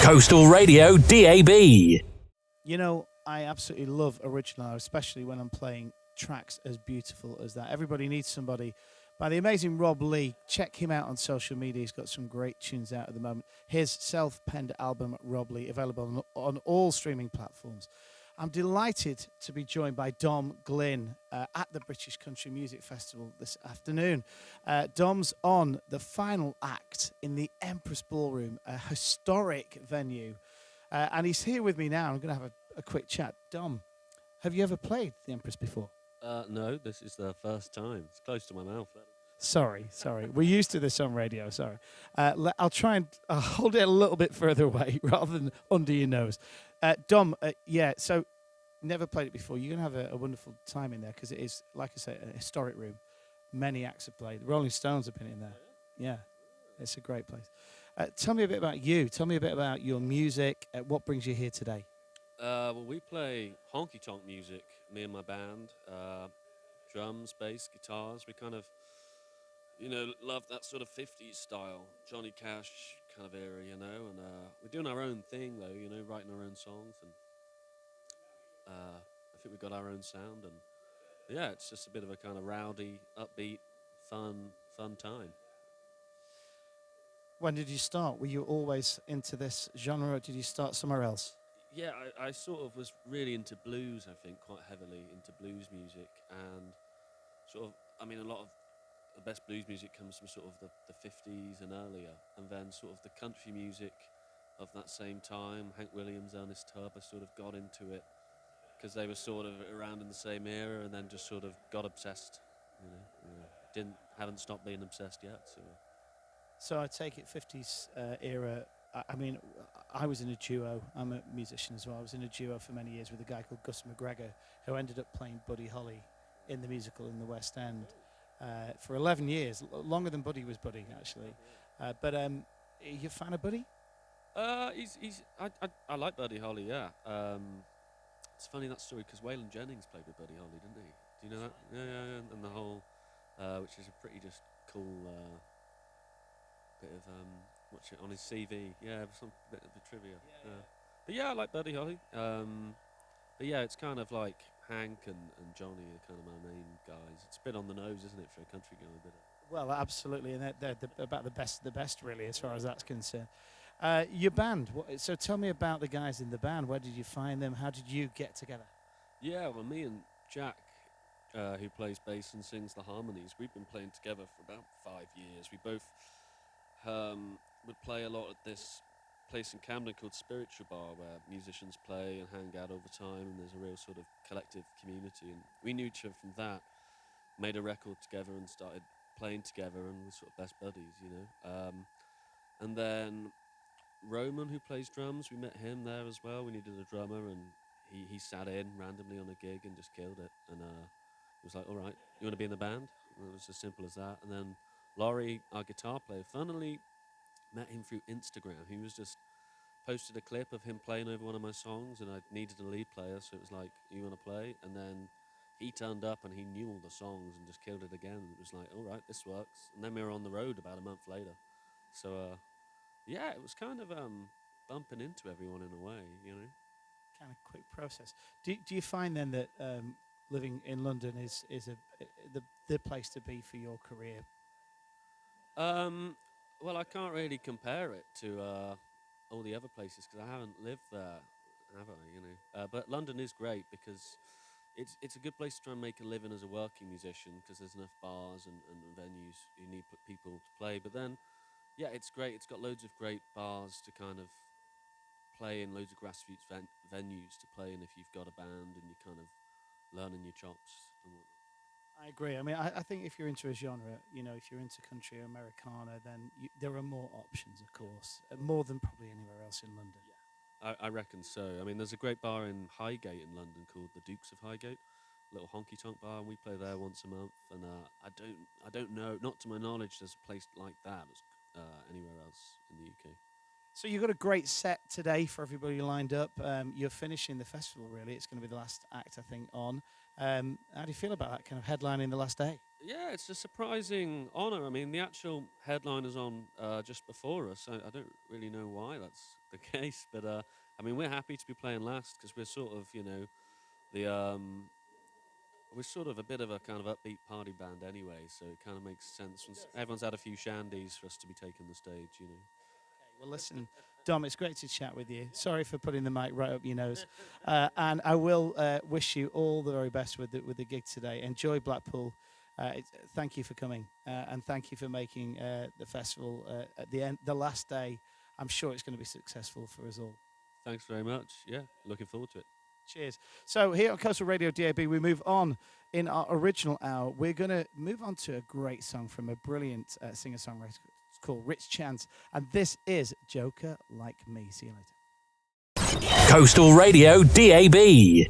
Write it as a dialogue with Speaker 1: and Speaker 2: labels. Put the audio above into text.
Speaker 1: Coastal Radio DAB.
Speaker 2: You know, I absolutely love original, especially when I'm playing tracks as beautiful as that. Everybody Needs Somebody by the amazing Rob Lee. Check him out on social media. He's got some great tunes out at the moment. His self-penned album, Rob Lee, available on all streaming platforms. I'm delighted to be joined by Dom Glynn at the British Country Music Festival this afternoon. Dom's on the final act in the Empress Ballroom, a historic venue. And he's here with me now. I'm going to have a quick chat. Dom, have you ever played the Empress before?
Speaker 3: No, this is the first time. It's close to my mouth.
Speaker 2: Sorry. We're used to this on radio, sorry. I'll try and hold it a little bit further away rather than under your nose. Dom, so never played it before. You're going to have a wonderful time in there because it is, like I say, a historic room. Many acts have played. The Rolling Stones have been in there. Yeah, it's a great place. Tell me a bit about you. Tell me a bit about your music. What brings you here today?
Speaker 3: Well, we play honky-tonk music, me and my band. Drums, bass, guitars. We kind of, love that sort of 50s style, Johnny Cash kind of era, and we're doing our own thing, though, writing our own songs, and I think we've got our own sound, and yeah, it's just a bit of a kind of rowdy, upbeat, fun time.
Speaker 2: When did you start? Were you always into this genre, or did you start somewhere else?
Speaker 3: Yeah, I sort of was really into blues, I think, quite heavily into blues music, and a lot of the best blues music comes from sort of the 50s and earlier, and then sort of the country music of that same time, Hank Williams, Ernest Tubb, I sort of got into it because they were sort of around in the same era, and then just sort of got obsessed, haven't stopped being obsessed yet, so...
Speaker 2: So I take it 50s era. I was in a duo. I'm a musician as well. I was in a duo for many years with a guy called Gus McGregor, who ended up playing Buddy Holly in the musical in the West End for 11 years, longer than Buddy was Buddy, actually. But are you a fan of Buddy?
Speaker 3: I like Buddy Holly, yeah. It's funny, that story, because Waylon Jennings played with Buddy Holly, didn't he? Do you know that? Yeah. And the whole, which is a pretty just cool... bit of on his CV, some bit of the trivia. But yeah, I like Buddy Holly. But yeah, it's kind of like Hank and Johnny are kind of my main guys. It's a bit on the nose, isn't it, for a country guy?
Speaker 2: Well, absolutely, and they're about the best, really, as far as that's concerned. Your band. So tell me about the guys in the band. Where did you find them? How did you get together?
Speaker 3: Yeah, well, me and Jack, who plays bass and sings the harmonies, we've been playing together for about 5 years. We both would play a lot at this place in Camden called Spiritual Bar, where musicians play and hang out all the time, and there's a real sort of collective community, and we knew each other from that, made a record together and started playing together, and we're sort of best buddies, and then Roman, who plays drums, we met him there as well. We needed a drummer, and he sat in randomly on a gig and just killed it, and it was like, all right, you want to be in the band? And it was as simple as that. And then Laurie, our guitar player, funnily met him through Instagram. He was just posted a clip of him playing over one of my songs, and I needed a lead player, so it was like, you want to play? And then he turned up and he knew all the songs and just killed it again. It was like, all right, this works. And then we were on the road about a month later. So, yeah, it was kind of bumping into everyone in a way,
Speaker 2: Kind of quick process. Do you find then that living in London is the place to be for your career?
Speaker 3: Well, I can't really compare it to all the other places because I haven't lived there, have I? But London is great because it's a good place to try and make a living as a working musician because there's enough bars and venues you need people to play. But then, yeah, it's great. It's got loads of great bars to kind of play in, loads of grassroots venues to play in if you've got a band and you're kind of learning your chops and whatnot.
Speaker 2: I agree. I mean, I think if you're into a genre, if you're into country or Americana, then there are more options, of course, more than probably anywhere else in London.
Speaker 3: Yeah, I reckon so. I mean, there's a great bar in Highgate in London called the Dukes of Highgate, a little honky-tonk bar, and we play there once a month. And I don't know, not to my knowledge, there's a place like that anywhere else in the UK.
Speaker 2: So you've got a great set today for everybody lined up. You're finishing the festival, really. It's going to be the last act, I think, on. How do you feel about that kind of headline in the last day?
Speaker 3: Yeah, it's a surprising honour. I mean, the actual headliner's on just before us. I don't really know why that's the case, but I mean, we're happy to be playing last because we're sort of, the we're sort of a bit of a kind of upbeat party band anyway, so it kind of makes sense. Once everyone's had a few shandies for us to be taking the stage.
Speaker 2: Well, listen, Dom, it's great to chat with you. Sorry for putting the mic right up your nose, and I will wish you all the very best with the gig today. Enjoy Blackpool. Thank you for coming, and thank you for making the festival at the end, the last day. I'm sure it's going to be successful for us all.
Speaker 3: Thanks very much. Yeah, looking forward to it.
Speaker 2: Cheers. So here on Coastal Radio DAB, we move on in our original hour. We're going to move on to a great song from a brilliant singer-songwriter. It's called Rich Chance, and this is Joker Like Me. See you later.
Speaker 1: Coastal Radio DAB.